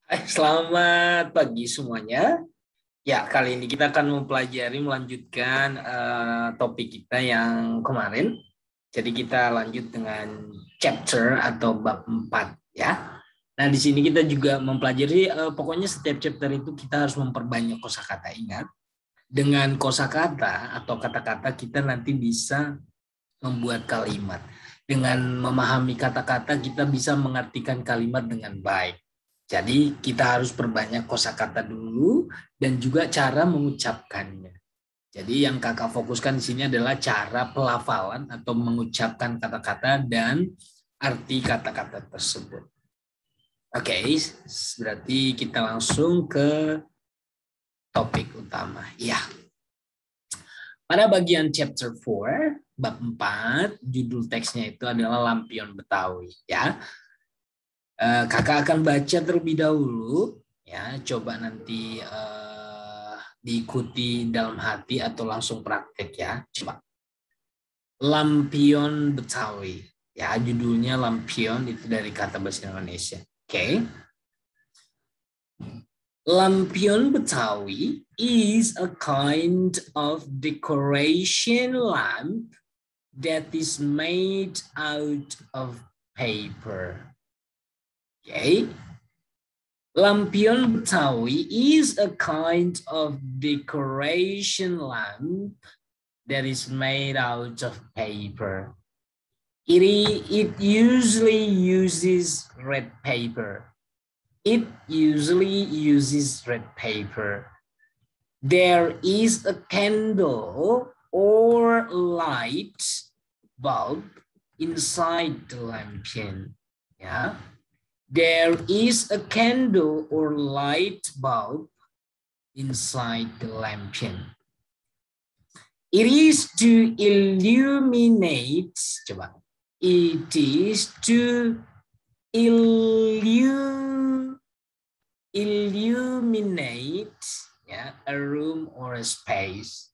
Hai, selamat pagi semuanya. Ya, kali ini kita akan melanjutkan topik kita yang kemarin. Jadi kita lanjut dengan chapter atau bab 4 ya. Nah, di sini kita juga mempelajari pokoknya setiap chapter itu kita harus memperbanyak kosakata. Ingat, dengan kosakata atau kata-kata kita nanti bisa membuat kalimat. Dengan memahami kata-kata kita bisa mengartikan kalimat dengan baik. Jadi kita harus perbanyak kosakata dulu dan juga cara mengucapkannya. Jadi yang kakak fokuskan di sini adalah cara pelafalan atau mengucapkan kata-kata dan arti kata-kata tersebut. Oke, berarti kita langsung ke topik utama. Ya. Pada bagian chapter 4, bab 4, judul teksnya itu adalah Lampion Betawi. Ya, kakak akan baca terlebih dahulu. Ya, coba nanti diikuti dalam hati atau langsung praktek ya. Coba. Lampion Betawi. Ya, judulnya Lampion itu dari kata bahasa Indonesia. Oke. Lampion Betawi is a kind of decoration lamp that is made out of paper. Okay. Lampion Betawi is a kind of decoration lamp that is made out of paper. It usually uses red paper. There is a candle or light bulb inside the lampion. Yeah. There is a candle or light bulb inside the lampion. It is to illuminate. Coba. It is to illuminate a room or a space.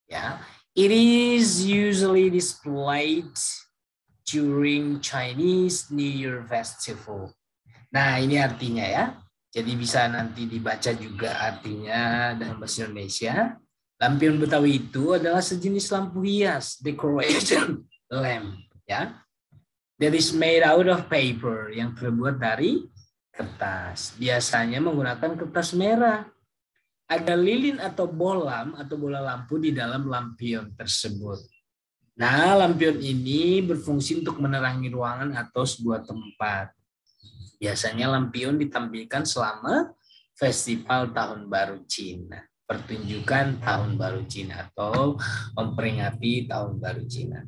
Yeah. It is usually displayed during Chinese New Year Festival. Nah, ini artinya ya. Jadi bisa nanti dibaca juga artinya dalam bahasa Indonesia. Lampion Betawi itu adalah sejenis lampu hias, decoration lamp, ya. That is made out of paper, yang terbuat dari kertas. Biasanya menggunakan kertas merah. Ada lilin atau bola lampu di dalam lampion tersebut. Nah, lampion ini berfungsi untuk menerangi ruangan atau sebuah tempat. Biasanya lampion ditampilkan selama festival Tahun Baru Cina, pertunjukan Tahun Baru Cina atau memperingati Tahun Baru Cina.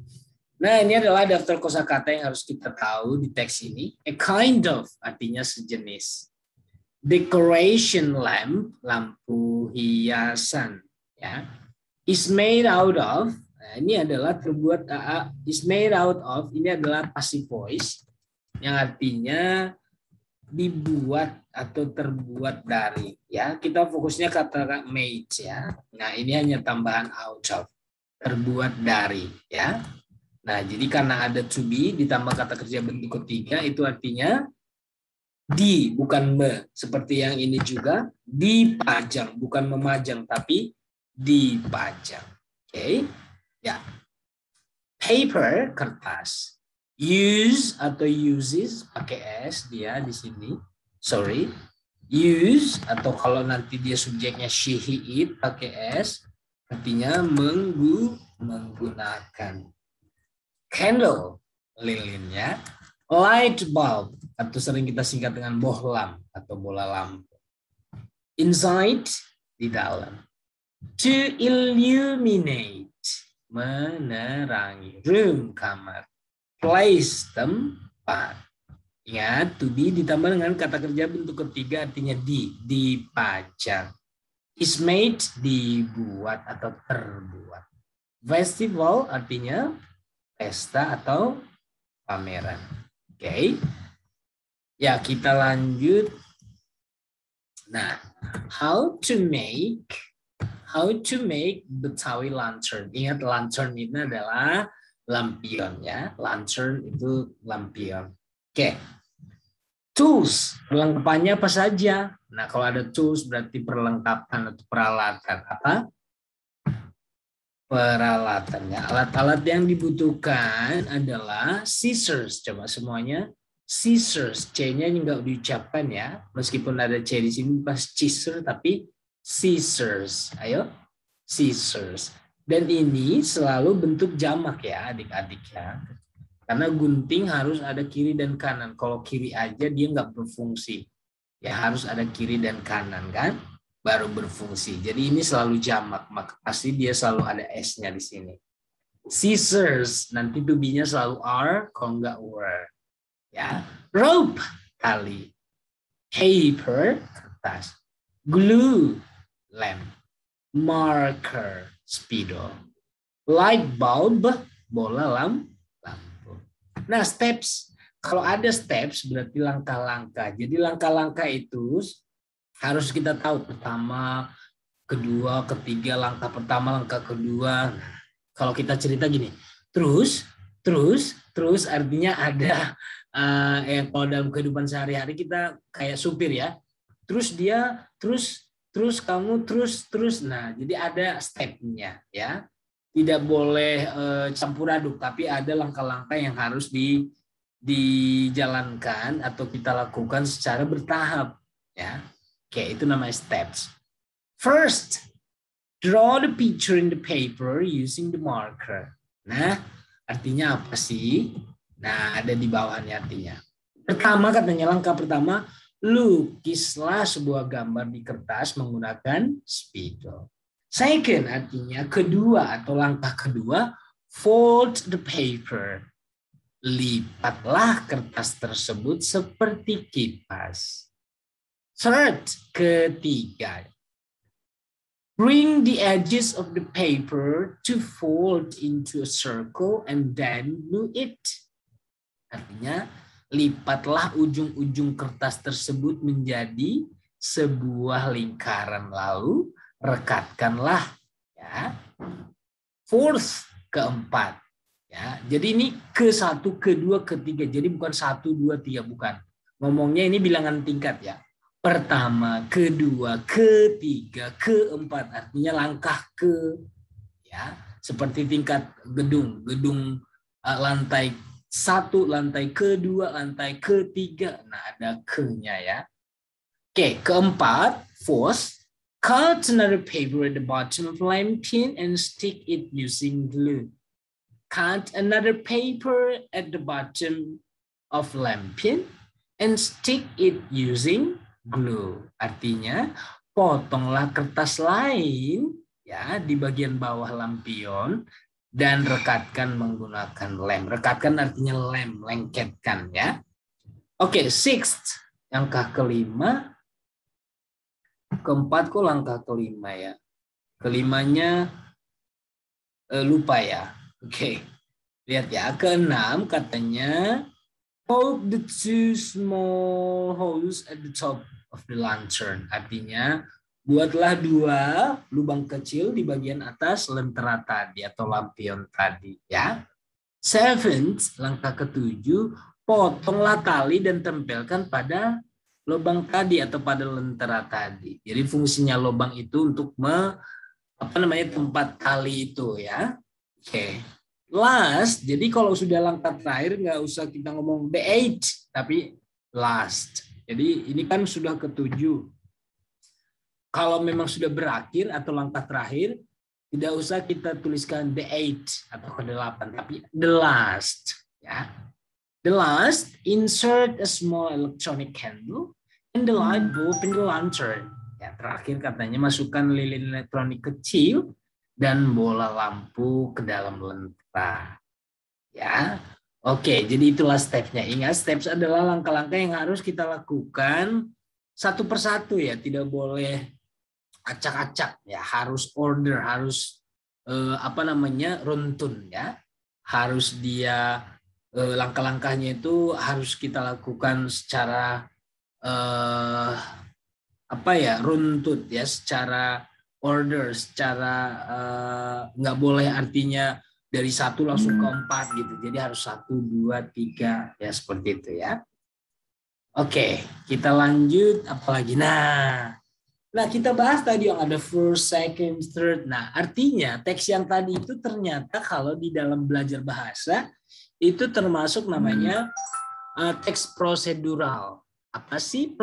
Nah, ini adalah daftar kosakata yang harus kita tahu di teks ini. A kind of artinya sejenis. Decoration lamp, lampu hiasan, ya. Is made out of. Nah, ini adalah is made out of, ini adalah passive voice yang artinya dibuat atau terbuat dari, ya. Kita fokusnya kata made, ya. Nah, ini hanya tambahan out of, terbuat dari, ya. Nah, jadi karena ada to be ditambah kata kerja bentuk ketiga itu artinya di, bukan me. Seperti yang ini juga dipajang, bukan memajang tapi dipajang. Oke. Ya. Paper, kertas. Use atau uses pakai s dia di sini. Sorry. Use atau kalau nanti dia subjeknya she, he, it pakai s artinya menggunakan. Candle, lilinnya. Light bulb atau sering kita singkat dengan bohlam atau bola lampu. Inside, di dalam. To illuminate, menerangi. Room, kamar. Place, tempat. Ingat, to be ditambah dengan kata kerja bentuk ketiga artinya dipajang. Is made, dibuat atau terbuat. Festival artinya pesta atau pameran. Oke. Ya, kita lanjut. Nah, how to make Betawi lantern. Ingat, lantern ini adalah lampion, ya. Lantern itu lampion. Oke. Tools, perlengkapannya apa saja? Nah, kalau ada tools berarti perlengkapan atau peralatan. Apa? Peralatannya. Alat-alat yang dibutuhkan adalah scissors. Coba semuanya. Scissors. C-nya nggak diucapkan ya. Meskipun ada C di sini pas scissors, tapi scissors. Ayo. Scissors. Dan ini selalu bentuk jamak ya adik-adik ya. Karena gunting harus ada kiri dan kanan. Kalau kiri aja dia nggak berfungsi. Ya harus ada kiri dan kanan kan, baru berfungsi. Jadi ini selalu jamak, maka pasti dia selalu ada S-nya di sini. Scissors, nanti to be-nya selalu R, kalau nggak were. Ya, rope, tali. Paper, kertas. Glue, lem. Marker, spidol. Light bulb, bola lampu. Nah, steps. Kalau ada steps berarti langkah-langkah. Jadi langkah-langkah itu harus kita tahu. Pertama, kedua, ketiga, langkah pertama, langkah kedua. Kalau kita cerita gini, terus artinya ada kalau dalam kehidupan sehari-hari kita kayak supir ya. Terus dia, terus kamu, terus. Nah, jadi ada stepnya ya. Tidak boleh campur aduk, tapi ada langkah-langkah yang harus dijalankan atau kita lakukan secara bertahap ya. Oke, itu namanya steps. First, draw the picture in the paper using the marker. Nah, artinya apa sih? Nah, ada di bawahnya artinya. Pertama katanya langkah pertama, lukislah sebuah gambar di kertas menggunakan spidol. Second artinya kedua atau langkah kedua, fold the paper. Lipatlah kertas tersebut seperti kipas. Third, ketiga. Bring the edges of the paper to fold into a circle and then glue it. Artinya, lipatlah ujung-ujung kertas tersebut menjadi sebuah lingkaran lalu rekatkanlah ya. Fourth, keempat ya. Jadi ini ke-1, ke-2, ke-3. Jadi bukan 1, 2, 3 bukan. Ngomongnya ini bilangan tingkat ya. Pertama, kedua, ketiga, keempat. Artinya langkah ke ya. Seperti tingkat gedung lantai 1, lantai kedua, lantai ketiga. Nah, ada ke-nya ya. Oke, keempat, fourth. Cut another paper at the bottom of lamp-pin and stick it using glue. Cut another paper at the bottom of lamp-pin and stick it using glue. Artinya, potonglah kertas lain ya di bagian bawah lampion dan rekatkan menggunakan lem. Rekatkan artinya lem, lengketkan ya. Oke, sixth, langkah kelima. Keempat kok langkah kelima ya. Kelimanya lupa ya. Oke. Lihat ya. Keenam katanya poke the two small holes at the top of the lantern. Artinya buatlah 2 lubang kecil di bagian atas lentera tadi atau lampion tadi ya. Seventh, langkah ketujuh, potonglah tali dan tempelkan pada lubang tadi atau pada lentera tadi. Jadi fungsinya lubang itu untuk tempat tali itu ya. Oke. Last, jadi kalau sudah langkah terakhir nggak usah kita ngomong the eighth, tapi last. Jadi ini kan sudah ke-7. Kalau memang sudah berakhir atau langkah terakhir, tidak usah kita tuliskan the eighth atau ke-8, tapi the last ya. The last, insert a small electronic candle in the light bulb in the lantern. Ya, terakhir katanya masukkan lilin elektronik kecil dan bola lampu ke dalam lentera. Ya, oke. Jadi itulah stepnya. Ingat, steps adalah langkah-langkah yang harus kita lakukan satu persatu ya. Tidak boleh acak-acak ya. Harus order, harus runtun ya. Harus dia langkah-langkahnya itu harus kita lakukan secara runtut ya, secara order, secara nggak boleh artinya dari 1 langsung ke 4 gitu. Jadi harus 1, 2, 3 ya seperti itu ya. Oke, kita lanjut apalagi. Nah, kita bahas tadi yang ada first, second, third. Nah, artinya teks yang tadi itu ternyata kalau di dalam belajar bahasa itu termasuk namanya teks prosedural. Apa sih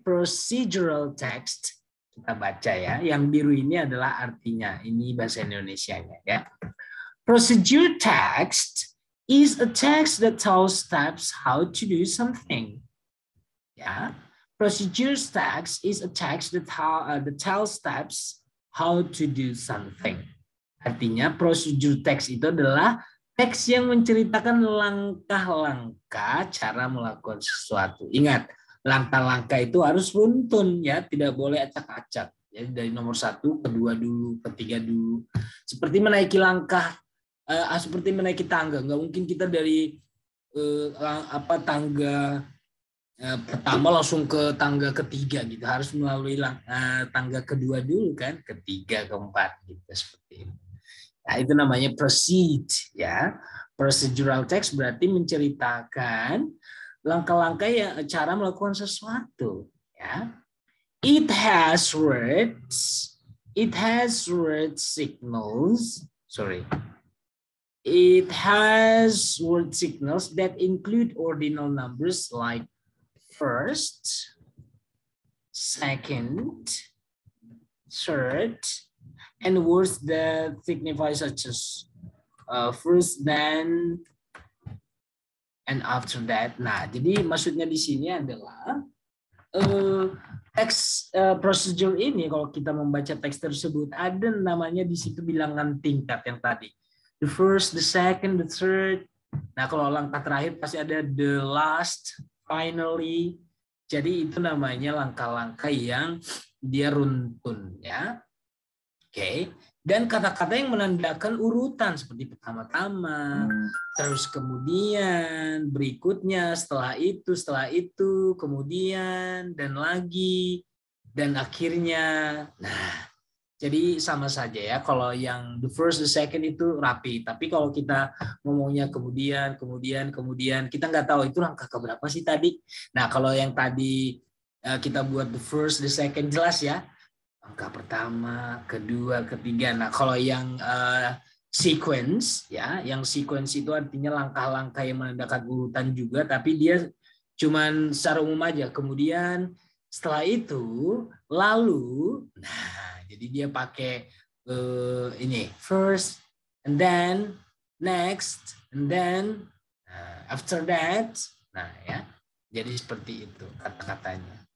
procedural text? Kita baca ya. Yang biru ini adalah artinya. Ini bahasa Indonesianya ya. Procedure text is a text that tells steps how to do something. Ya. Procedure text is a text that tells steps how to do something. Artinya procedure text itu adalah teks yang menceritakan langkah-langkah cara melakukan sesuatu. Ingat, langkah-langkah itu harus runtun ya, tidak boleh acak-acak. Jadi dari nomor 1 ke 2 dulu, ke 3 dulu. Seperti menaiki langkah, seperti menaiki tangga. Nggak mungkin kita dari tangga pertama langsung ke tangga ketiga gitu, harus melalui tangga kedua dulu kan, ketiga, keempat gitu seperti itu. Nah, itu namanya proceed ya. Procedural text berarti menceritakan langkah-langkah yang cara melakukan sesuatu ya. It has word signals. It has word signals that include ordinal numbers like first, second, third, and words that signify such as first, then, and after that. Nah, jadi maksudnya di sini adalah teks procedure ini, kalau kita membaca teks tersebut, ada namanya di situ bilangan tingkat yang tadi. The first, the second, the third. Nah, kalau langkah terakhir pasti ada the last, finally. Jadi itu namanya langkah-langkah yang dia runtun ya. Oke. Dan kata-kata yang menandakan urutan seperti pertama-tama, terus kemudian berikutnya, setelah itu, kemudian dan lagi dan akhirnya. Nah, jadi sama saja ya, kalau yang the first, the second itu rapi. Tapi kalau kita ngomongnya kemudian, kita nggak tahu itu langkah keberapa sih tadi. Nah, kalau yang tadi kita buat the first, the second jelas ya. Langkah pertama, kedua, ketiga. Nah, kalau yang sequence ya, yang sequence itu artinya langkah-langkah yang menandakan urutan juga, tapi dia cuman secara umum aja. Kemudian setelah itu, lalu, nah, jadi dia pakai ini first, and then next, and then after that. Nah ya, jadi seperti itu kata-katanya.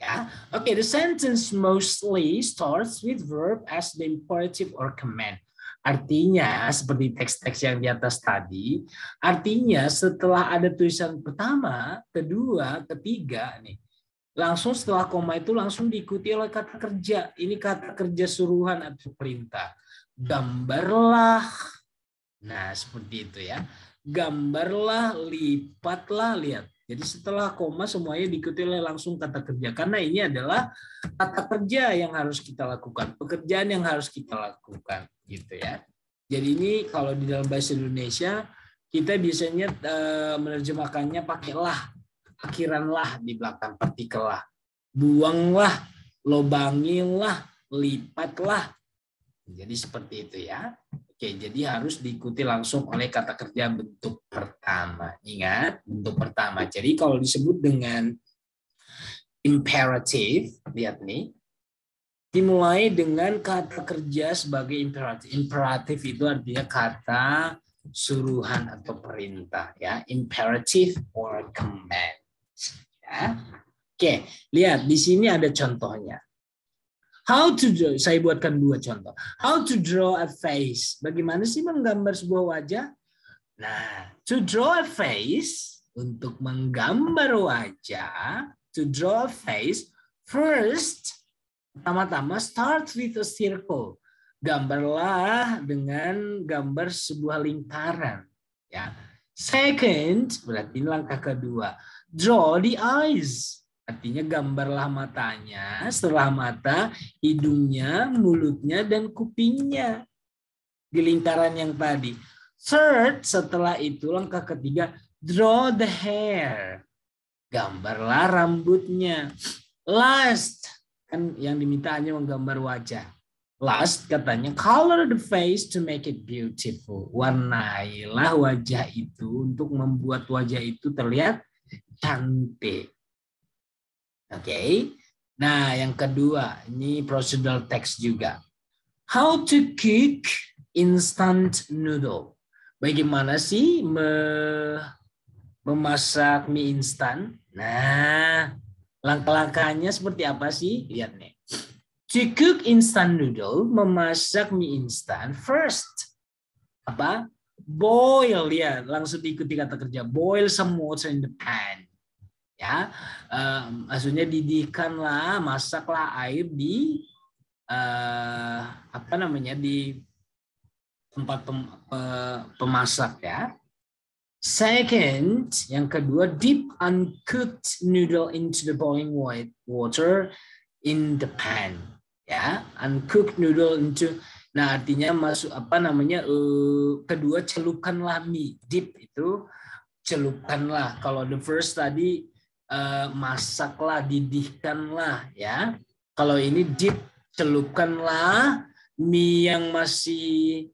Ya, okay. The sentence mostly starts with verb as the imperative or command. Artinya seperti teks-teks yang di atas tadi. Artinya setelah ada tulisan pertama, kedua, ketiga nih. Langsung setelah koma itu langsung diikuti oleh kata kerja. Ini kata kerja suruhan atau perintah. Gambarlah. Nah, seperti itu ya. Gambarlah, lipatlah, lihat. Jadi setelah koma semuanya diikuti oleh langsung kata kerja. Karena ini adalah kata kerja yang harus kita lakukan. Pekerjaan yang harus kita lakukan. Gitu ya. Jadi ini kalau di dalam bahasa Indonesia, kita biasanya menerjemahkannya pakai lah. Akhiranlah di belakang partikel lah. Buanglah, lobangilah, lipatlah. Jadi seperti itu ya. Oke, jadi harus diikuti langsung oleh kata kerja bentuk pertama. Ingat, bentuk pertama. Jadi kalau disebut dengan imperatif, lihat nih, dimulai dengan kata kerja sebagai imperatif. Imperatif itu artinya kata suruhan atau perintah ya. Imperative or command. Ya. Oke, lihat di sini ada contohnya. How to draw, saya buatkan dua contoh. How to draw a face. Bagaimana sih menggambar sebuah wajah? Nah, to draw a face, untuk menggambar wajah, to draw a face, first, pertama-tama start with a circle. Gambarlah dengan gambar sebuah lingkaran. Ya. Second, berarti langkah kedua. Draw the eyes. Artinya gambarlah matanya, setelah mata, hidungnya, mulutnya, dan kupingnya. Di lingkaran yang tadi. Third, setelah itu langkah ketiga, draw the hair. gambarlah rambutnya. Last, kan yang diminta hanya menggambar wajah. Last katanya, color the face to make it beautiful. Warnailah wajah itu untuk membuat wajah itu terlihat cantik. Oke. Nah, yang kedua, ini procedural text juga. How to cook instant noodle. Bagaimana sih memasak mie instan? Nah, langkah-langkahnya seperti apa sih? Lihat nih. To cook instant noodle, memasak mie instan, first, apa? Boil, ya, langsung diikuti kata kerja. Boil some water in the pan. Ya, maksudnya didihkanlah, masaklah air di apa namanya, di tempat pemasak ya. Second, yang kedua, dip uncooked noodle into the boiling water in the pan. Ya, uncooked noodle into, nah artinya masuk apa namanya, kedua celupkanlah mie. Dip itu celupkanlah. Kalau the first tadi masaklah, didihkanlah ya. Kalau ini dip, celupkanlah mie yang masih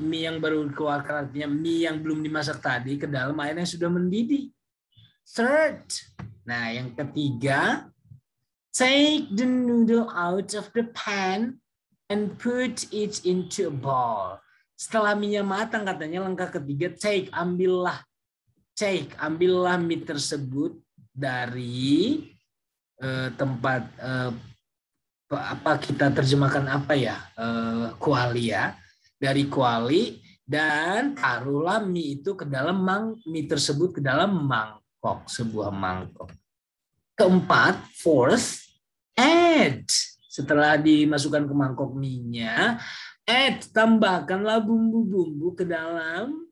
mie yang baru dikeluarkan, artinya mie yang belum dimasak tadi ke dalam air yang sudah mendidih. Third, nah yang ketiga, take the noodle out of the pan and put it into a bowl. Setelah mie matang katanya langkah ketiga, ambillah mie tersebut dari tempat apa kita terjemahkan apa ya, kuali ya, dari kuali, dan taruhlah mie itu ke dalam mie tersebut ke dalam mangkok, sebuah mangkok. Keempat, fourth, add. Setelah dimasukkan ke mangkok mie-nya, tambahkanlah bumbu-bumbu ke dalam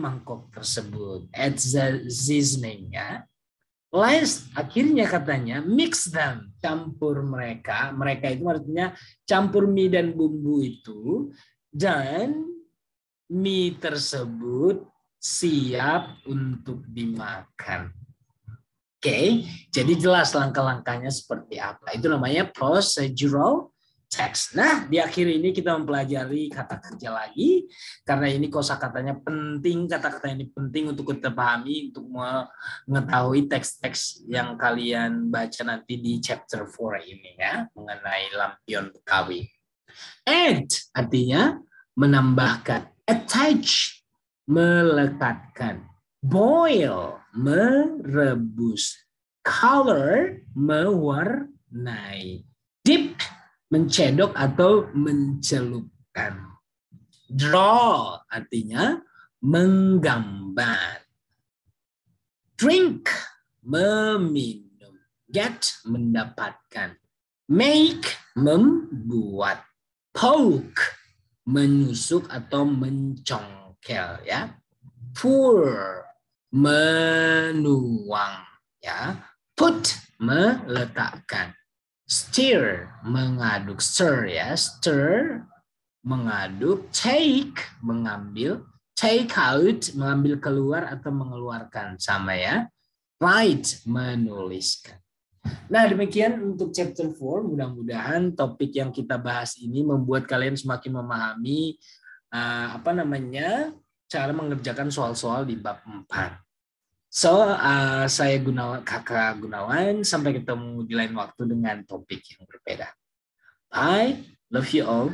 mangkok tersebut. Add the seasoning ya. Last, akhirnya katanya mix them, campur mereka. Mereka itu artinya campur mie dan bumbu itu, dan mie tersebut siap untuk dimakan. Oke, jadi jelas langkah-langkahnya seperti apa. Itu namanya procedural text. Nah, di akhir ini kita mempelajari kata kerja lagi, karena ini kosakatanya penting, kata-kata ini penting untuk kita pahami, untuk mengetahui teks-teks yang kalian baca nanti di chapter 4 ini ya, mengenai lampion Betawi. Add artinya menambahkan, attach melekatkan, boil merebus, color mewarnai, dip mencedok atau mencelupkan, draw artinya menggambar, drink meminum, get mendapatkan, make membuat, poke menusuk atau mencongkel ya, pour menuang ya, put meletakkan, stir mengaduk, stir ya, stir mengaduk, take mengambil, take out mengambil keluar atau mengeluarkan, sama ya, write menuliskan. Nah, demikian untuk chapter 4. Mudah-mudahan topik yang kita bahas ini membuat kalian semakin memahami apa namanya, cara mengerjakan soal-soal di bab 4. So, saya Kakak Gunawan. Sampai ketemu di lain waktu dengan topik yang berbeda. Bye. Love you all.